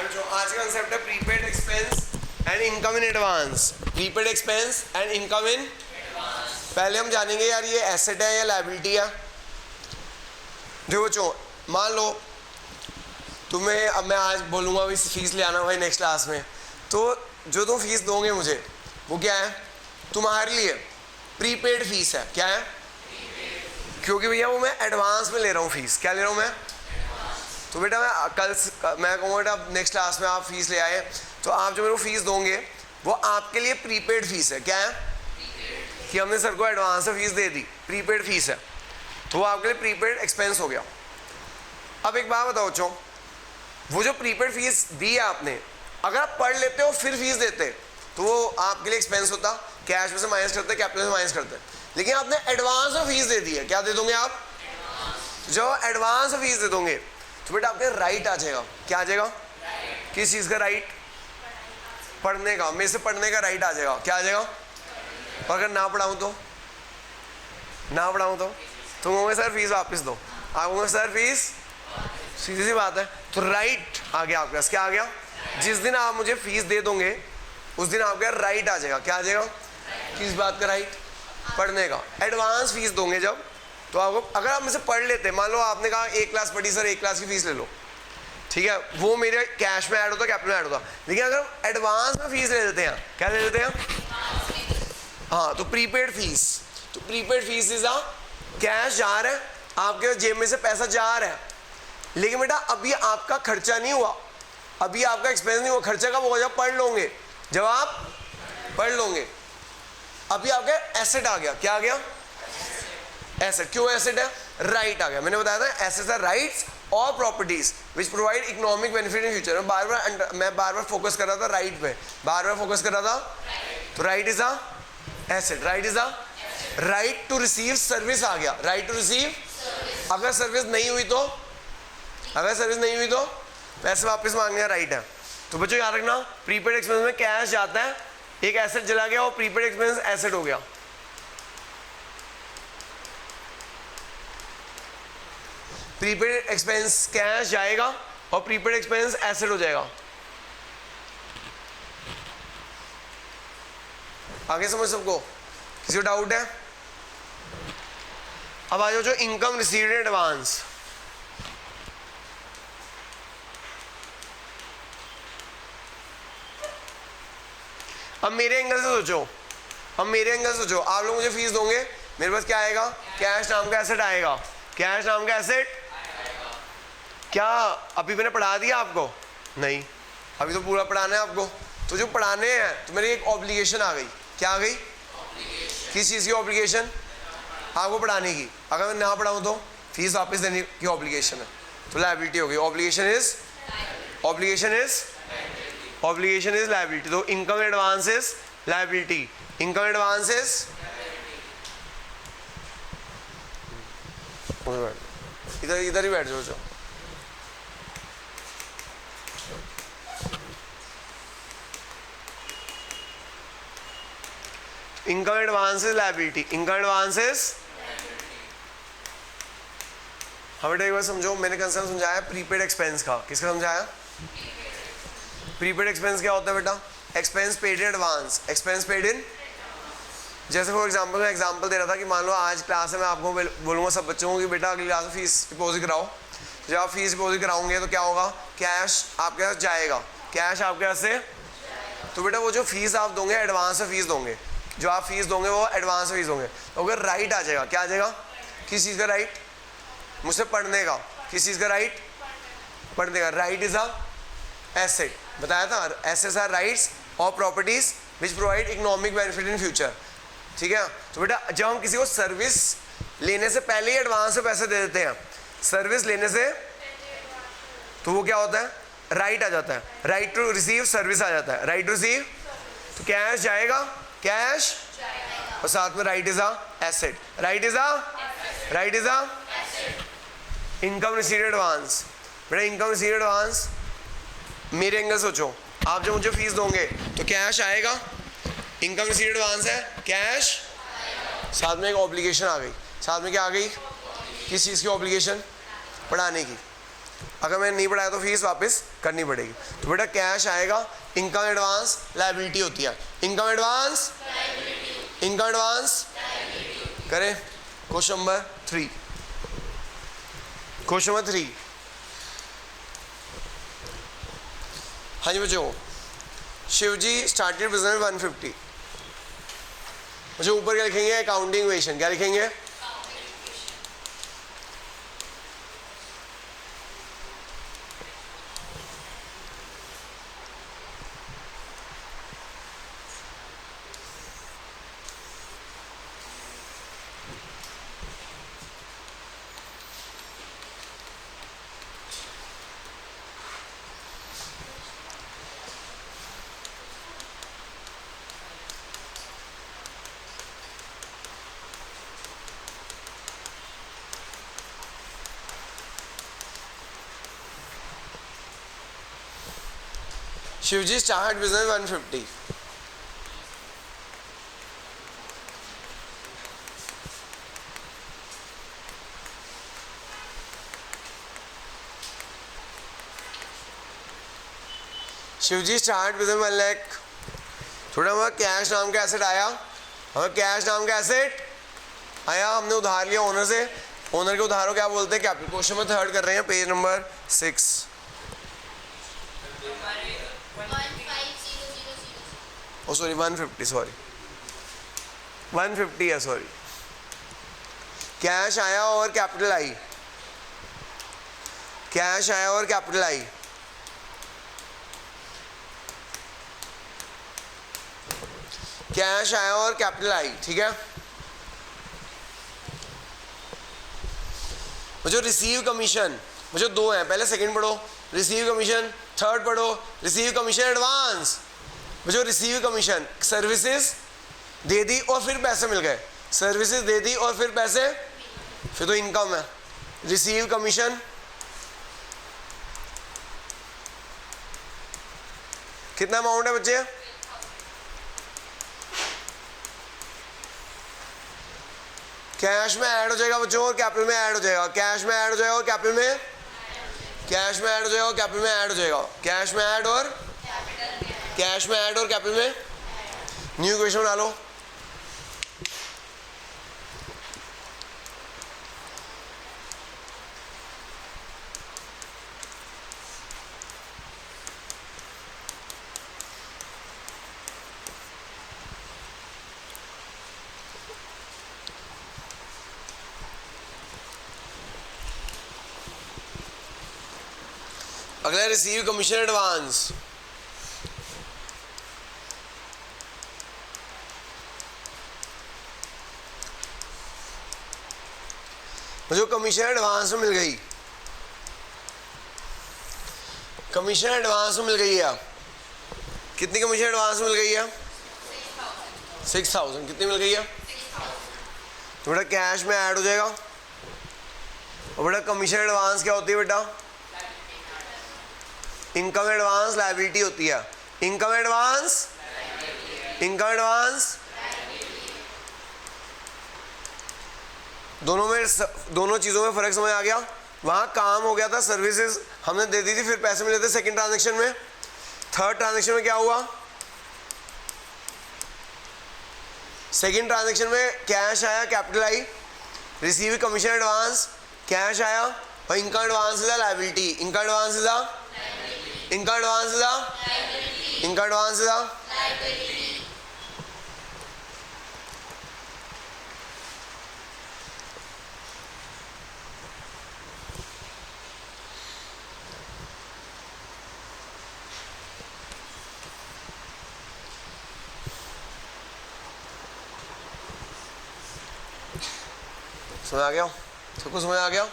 जो आज का कंसेप्ट है prepaid expense and income in advance. Prepaid expense and income in पहले हम जानेंगे यार ये एसेट है या लायबिलिटी है। देखो बच्चों, मान लो तुम्हें, अब मैं आज बोलूँगा भाई फीस ले आना भाई नेक्स्ट क्लास में, तो जो तुम फीस दोगे मुझे वो क्या है, तुम्हारे लिए प्रीपेड फीस है। क्या है? क्योंकि भैया वो मैं एडवांस में ले रहा हूँ फीस। क्या ले रहा हूँ मैं? तो बेटा मैं कहूँगा बेटा नेक्स्ट क्लास में आप फीस ले आए, तो आप जो मेरे को फीस दोगे वो आपके लिए प्रीपेड फीस है। क्या है? कि हमने सर को एडवांस में फीस दे दी, प्रीपेड फीस है, तो वो आपके लिए प्रीपेड एक्सपेंस हो गया। अब एक बात बताओ बच्चों, वो जो प्रीपेड फीस दी है आपने, अगर आप पढ़ लेते हो फिर फीस देते तो वो आपके लिए एक्सपेंस होता, कैश में से माइनस करते, कैपिटल से माइनस करते। लेकिन आपने एडवांस में फीस दे दी है। क्या दे दोगे आप? जो एडवांस में फीस दे दोगे तो बेटा आपके राइट आ जाएगा। क्या आ जाएगा? किस चीज़ का राइट? पढ़ने का, मेरे से पढ़ने का राइट आ जाएगा। क्या आ जाएगा? और अगर ना पढ़ाऊँ तो तुम कहोगे सर फीस वापस दो, आप कहोगे सर फीस, सीधी सी बात है। तो राइट आ गया आपके पास। क्या आ गया? जिस दिन आप मुझे फीस दे दोगे उस दिन आपका राइट आ जाएगा। क्या आ जाएगा? किस बात का राइट? पढ़ने का। एडवांस फीस दोगे जब, तो आपको, अगर आप मुझसे पढ़ लेते, मान लो आपने कहा एक क्लास पढ़ी सर, एक क्लास की फीस ले लो, ठीक है, वो मेरे कैश में ऐड होता, कैपिटल में ऐड होता। लेकिन अगर एडवांस में फीस ले लेते हैं, क्या ले लेते हैं? हाँ, तो प्रीपेड फीस। तो prepaid fees is a cash जा रहा है, आपके जेब में से पैसा जा रहा है, लेकिन बेटा अभी आपका खर्चा नहीं हुआ, अभी आपका एक्सपेंस नहीं हुआ। खर्चा कब होगा? जब पढ़ लोगे, जब आप पढ़ लोगे। अभी आपका एसेट आ गया। क्या आ गया? एसेट। क्यों एसेट है? राइट आ गया। मैंने बताया था एसेट्स आर राइट्स और properties which provide economic benefit in future. मैं बार बार फोकस कर रहा था राइट पे, बार बार फोकस कर रहा था। तो right is a asset, right is a right to receive service आ गया। राइट टू रिसीव, अगर सर्विस नहीं हुई तो, पैसे वापस मांगने राइट है। तो बच्चों याद रखना, प्रीपेड एक्सपेंस में कैश जाता है, एक एसेट चला गया और प्रीपेड एक्सपेंस एसेट हो गया। प्रीपेड एक्सपेंस कैश जाएगा और प्रीपेड एक्सपेंस एसेट हो जाएगा। आगे समझ सबको? किसी को डाउट है? अब आ जाओ जो इनकम रिसीव्ड इन एडवांस। अब मेरे एंगल से सोचो, आप लोग मुझे फीस दोगे, मेरे पास क्या आएगा? कैश नाम का एसेट आएगा। कैश नाम का एसेट क्या अभी मैंने पढ़ा दिया आपको? नहीं, अभी तो पूरा पढ़ाना है आपको। तो जो पढ़ाने हैं तो मेरी एक ऑब्लिगेशन आ गई। क्या आ गई? किस चीज़ की ऑब्लिगेशन? आपको पढ़ाने की। अगर मैं ना पढ़ाऊँ तो फीस वापस देने की ऑब्लिगेशन है, तो लायबिलिटी हो गई। Obligation is liability. तो income advance is liability. Income advance is, इधर ही बैठ जाओ। Income advance is liability. Income advance is, हाँ बेटा एक बार समझो, मैंने कंसेप्ट समझाया प्रीपेड एक्सपेंस का। किसका समझाया? प्रीपेड एक्सपेंस क्या होता है बेटा? Expense paid in advance. Expense paid in, जैसे फॉर एग्जांपल मैं एग्जांपल दे रहा था कि मान लो आज क्लास में मैं आपको बोलूँगा सब बच्चों को कि बेटा अगली क्लास में फीस डिपॉजिट कराओ। जब आप फीस डिपॉजिट कराओगे तो क्या होगा? कैश आपके पास जाएगा। कैश आपके पास से, तो बेटा वो जो फीस आप दोगे एडवांस में फीस दोगे, जो आप फीस दोगे वो एडवांस में फीस दोगे, तो अगर राइट आ जाएगा। क्या आ जाएगा? किस चीज़ का राइट? मुझसे पढ़ने का। किस चीज़ का राइट? पढ़ने का। Right is a asset. बताया था, एसेट्स आर राइट्स और properties which provide economic benefit in future. ठीक है, तो बेटा जब हम किसी को सर्विस लेने से पहले ही एडवांस में पैसे दे देते हैं, सर्विस लेने से, तो वो क्या होता है? राइट आ जाता है। राइट टू रिसीव सर्विस आ जाता है। राइट टू रिसीव, तो कैश जाएगा, कैश, और साथ में right is a asset. Right is a income received advance. बेटा इनकम रिसीव्ड एडवांस, मेरे एंगल सोचो, आप जब मुझे फीस दोगे तो कैश आएगा, इनकम रिसीव्ड एडवांस है, कैश, साथ में एक ऑब्लिगेशन आ गई। साथ में क्या आ गई? किस चीज़ की ऑब्लिगेशन? पढ़ाने की। अगर मैंने नहीं पढ़ाया तो फीस वापस करनी पड़ेगी। तो बेटा कैश आएगा, इनकम एडवांस लायबिलिटी होती है, इनकम एडवांस, इनकम एडवांस। करें क्वेश्चन नंबर 3। क्वेश्चन नंबर 3, हाँ जी बच्चों, शिवजी स्टार्टेड बिजनेस 150। मुझे ऊपर क्या लिखेंगे, अकाउंटिंग इक्वेशन, क्या लिखेंगे, Shivji start business 150। Shivji start business 1 lakh. थोड़ा हमारा कैश नाम का एसेट आया, हमें कैश नाम का एसेट आया, हमने उधार लिया ओनर से, ओनर के उधार को क्या बोलते हैं, कैपिटल। क्वेश्चन में 3 कर रहे हैं, पेज नंबर 6। ओ सॉरी 150, सॉरी 150 है, सॉरी। कैश आया और कैपिटल आई, कैश आया और कैपिटल आई, कैश आया और कैपिटल आई, ठीक है। मुझे रिसीव कमीशन, मुझे 2 हैं, पहले सेकंड पढ़ो, रिसीव कमीशन, थर्ड पढ़ो रिसीव कमीशन एडवांस। मुझे रिसीव कमीशन, सर्विसेज दे दी और फिर पैसे मिल गए, सर्विसेज दे दी और फिर पैसे, फिर तो इनकम है। रिसीव कमीशन कितना अमाउंट है बच्चे, कैश में ऐड हो जाएगा बच्चों और कैपिटल में ऐड हो जाएगा, कैश में ऐड हो जाएगा और कैपिटल में, कैश में ऐड हो जाएगा और कैपिटल में ऐड हो जाएगा, कैश में ऐड और कैश में ऐड और कैपिटल में। न्यू इक्वेशन बना लो। अगला रिसीव कमीशन एडवांस। मुझे कमीशन एडवांस में मिल गई, कमीशन एडवांस में मिल गई है, कितनी कमीशन एडवांस में मिल गई है, 6000। कितनी मिल गई है, तो बेटा कैश में ऐड हो जाएगा। और बेटा कमीशन एडवांस क्या होती है बेटा, इनकम एडवांस लायबिलिटी होती है, इनकम एडवांस, इनकम एडवांस। दोनों चीज़ों में फ़र्क समझ आ गया। वहाँ काम हो गया था, सर्विसेज हमने दे दी थी, फिर पैसे मिले थे सेकंड ट्रांजैक्शन में। थर्ड ट्रांजैक्शन में क्या हुआ, सेकंड ट्रांजैक्शन में कैश आया, capital I, receive commission advance, cash आया और income advance is a liability, income advance is a, income advance is a, income advance is a. समझ आ गया, सबको समझ आ गया।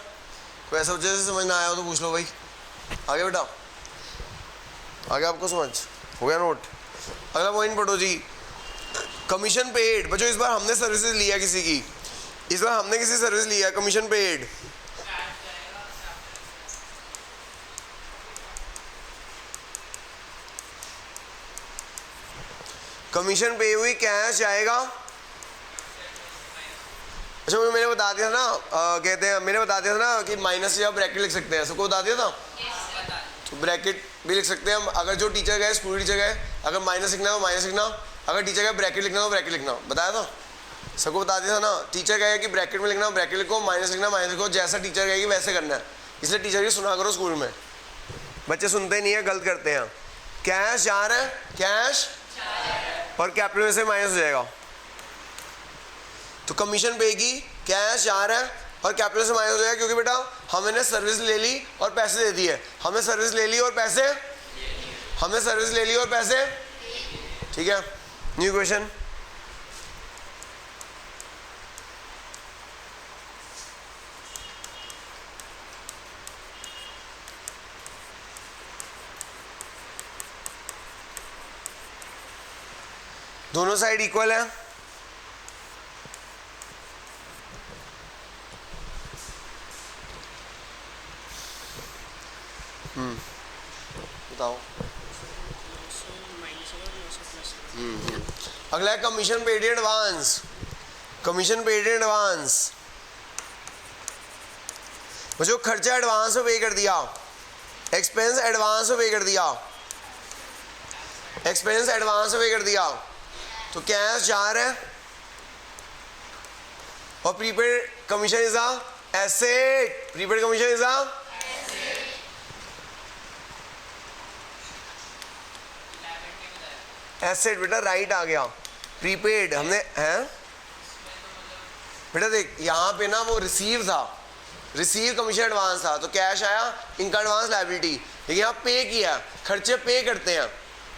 कोई ऐसा वजह से समझ ना आया हो तो पूछ लो भाई। आगे बेटा, आगे आपको समझ हो गया नोट। अगला पॉइंट पढ़ो जी, कमीशन पेड। बच्चों इस बार हमने सर्विसेज लिया किसी की, इस बार हमने किसी सर्विस लिया, कमीशन पेड। कमीशन पे हुई, कैश जाएगा, अच्छा मैंने बता दिया ना, कहते हैं मैंने बता दिया था ना कि माइनस या ब्रैकेट लिख सकते हैं, सबको बता दिया था। तो ब्रैकेट भी लिख सकते हैं हम, अगर जो टीचर गए स्कूल टीचर गए, अगर माइनस लिखना है तो माइनस लिखना, अगर टीचर गए ब्रैकेट लिखना तो ब्रैकेट लिखना, बताया था सबको, बता दिया था ना। टीचर कहे कि ब्रैकेट में लिखना ब्रैकेट लिखो, माइनस लिखना माइनस लिखो, जैसा टीचर कहेगी वैसे करना है। इसलिए टीचर की सुना करो स्कूल में, बच्चे सुनते नहीं है, गलत करते हैं। कैश जा रहा है, कैश और कैपिटल में से माइनस हो जाएगा, तो कमीशन पे की कैश जा रहा है और कैपिटल से माइनस हो जाएगा, क्योंकि बेटा हमने सर्विस ले ली और पैसे दे दिए, हमें सर्विस ले ली और पैसे, हमें सर्विस ले ली और पैसे, ठीक है। न्यू क्वेश्चन, दोनों साइड इक्वल है, बताओ। अगला है commission paid in advance, commission paid in advance, जो खर्चा एडवांस में पे कर दिया, एक्सपेंस एडवांस में पे कर दिया, एक्सपेंस एडवांस में पे कर दिया, तो कैश जा रहा है और prepaid commission is a asset, prepaid commission is a asset. बेटा राइट आ गया, प्रीपेड हमने हैं बेटा, देख यहाँ पे ना वो रिसीव था, रिसीव कमीशन एडवांस था, तो कैश आया, इनका एडवांस लायबिलिटी, लेकिन यहाँ पे किया, खर्चे पे करते हैं,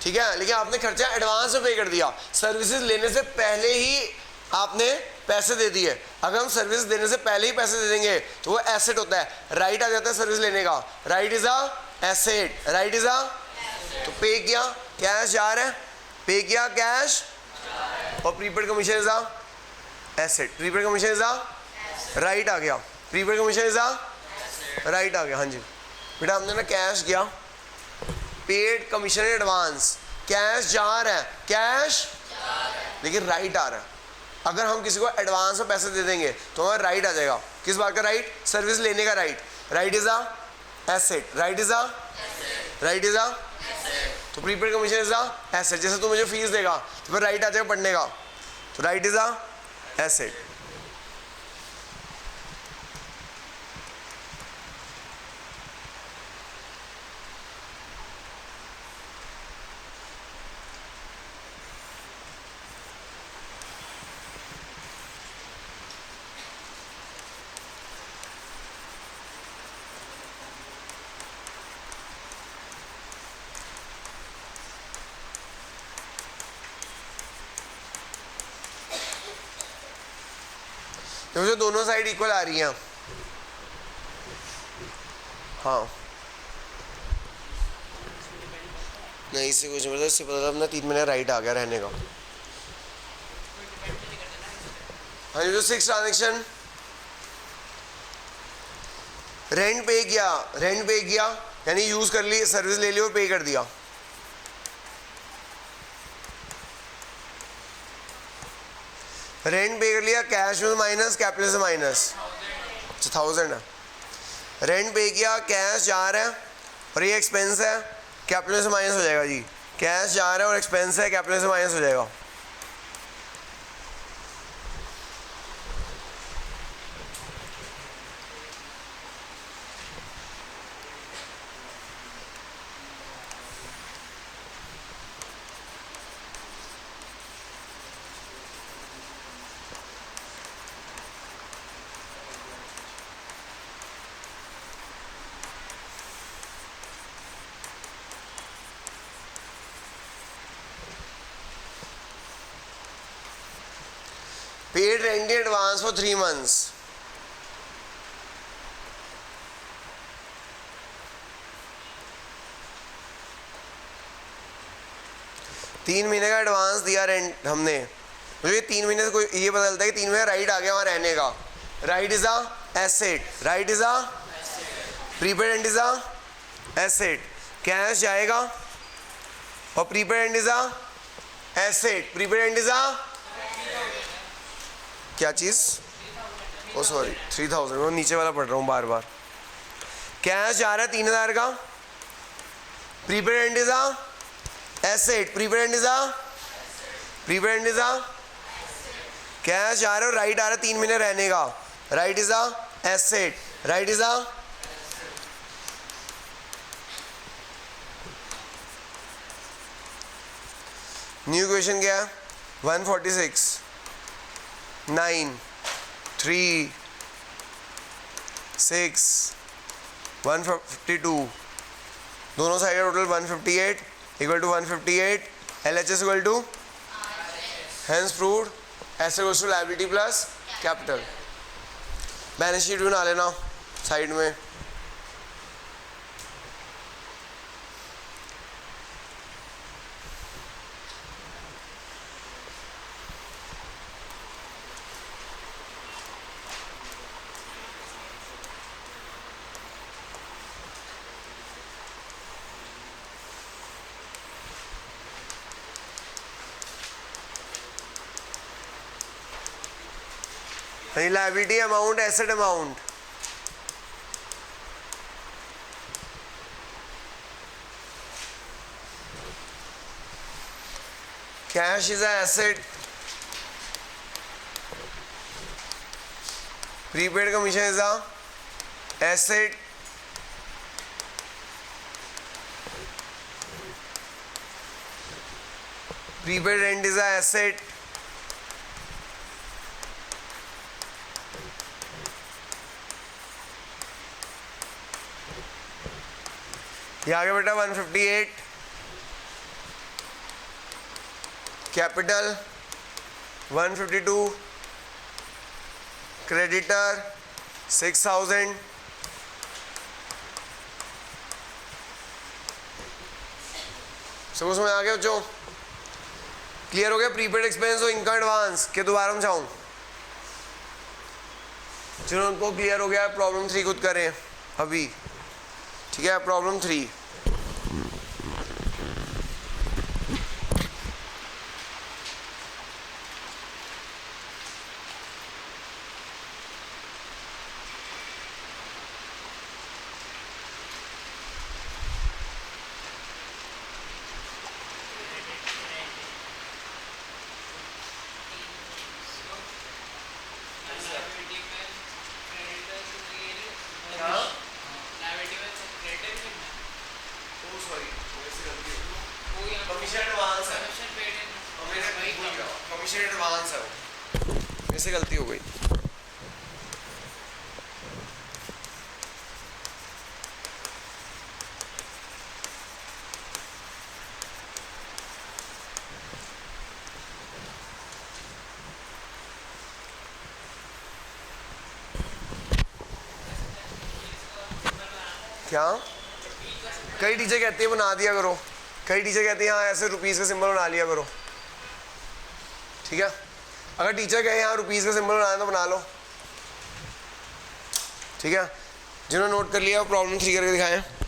ठीक है, लेकिन आपने खर्चा एडवांस में पे कर दिया, सर्विसेज लेने से पहले ही आपने पैसे दे दिए। अगर हम सर्विस देने से पहले ही पैसे दे देंगे तो वो एसेट होता है, राइट आ जाता है सर्विस लेने का, right is a asset, right is a, तो पे किया कैश जा रहा है, पे किया कैश और prepaid commission is a asset, prepaid commission is a right आ गया, prepaid commission is a right आ गया। हाँ जी बेटा हमने ना कैश किया, पेड कमीशन एडवांस, कैश जा रहा है, कैश लेकिन राइट आ रहा है। अगर हम किसी को एडवांस में पैसे दे देंगे तो हमारा राइट आ जाएगा, किस बात का राइट, सर्विस लेने का right, right is a asset, right is a, right is a, तो prepaid commission is a asset. जैसे तू मुझे फीस देगा तो फिर राइट आ जाएगा पढ़ने का, तो राइट इज अ एसेट। मुझे दोनों साइड इक्वल आ रही हैं, हाँ नहीं इससे कुछ मतलब, इससे पता था अपना 3 महीने राइट आ गया रहने का। हाँ जो 6 ट्रांजेक्शन, रेंट पे किया, रेंट पे किया यानी यूज कर ली, सर्विस ले ली और पे कर दिया, रेंट पे कर लिया, कैश में माइनस कैपिटल से माइनस, 1000 है, रेंट पे किया, कैश जा रहा है और ये एक्सपेंस है, कैपिटल से माइनस हो जाएगा जी, कैश जा रहा है और एक्सपेंस है, कैपिटल से माइनस हो जाएगा। Paid rent in advance for 3 months, तीन महीने का एडवांस दिया रेंट हमने, मुझे 3 महीने से कोई ये पता चलता है कि 3 महीने राइट आ गया वहाँ रहने का, right is a asset, right is a prepaid rent is a asset, cash जाएगा और prepaid rent is a asset, prepaid rent is अ क्या चीज, ओ सॉरी 3000, मैं नीचे वाला पढ़ रहा हूँ बार बार। कैश जा रहा है 3000 का, prepaid and is a asset, prepaid and is a, prepaid and is a, cash जा रहा है, राइट आ रहा है 3 महीने रहने का, right is a asset, right is a, new question क्या है? 146, 9, 3, 6, 152, दोनों side total 158 equal to 158, LHS equal to, hence proved asset equals to liability plus capital. Balance sheet बना लेना साइड में। Liability amount, asset amount, cash is a asset, prepaid commission is a asset, prepaid rent is a asset, ये आ गया बेटा 158, capital 152, creditor 6000, समझ में आ गया बच्चों? क्लियर हो गया? प्रीपेड एक्सपेंस और इनकम एडवांस के दोबारा समझाऊं? चलो उनको क्लियर हो गया, प्रॉब्लम 3 खुद करें अभी, ठीक है? प्रॉब्लम 3, कमीशन एडवांस है, मेरे से गलती हो गई। क्या? कई टीचर कहते हैं बना दिया करो, कई टीचर कहते हैं हाँ ऐसे रुपीस का सिंबल बना लिया करो, ठीक है? अगर टीचर कहे यहाँ रुपीस का सिंबल बनाना तो बना लो, ठीक है? जिन्होंने नोट कर लिया वो प्रॉब्लम 3 करके दिखाएं।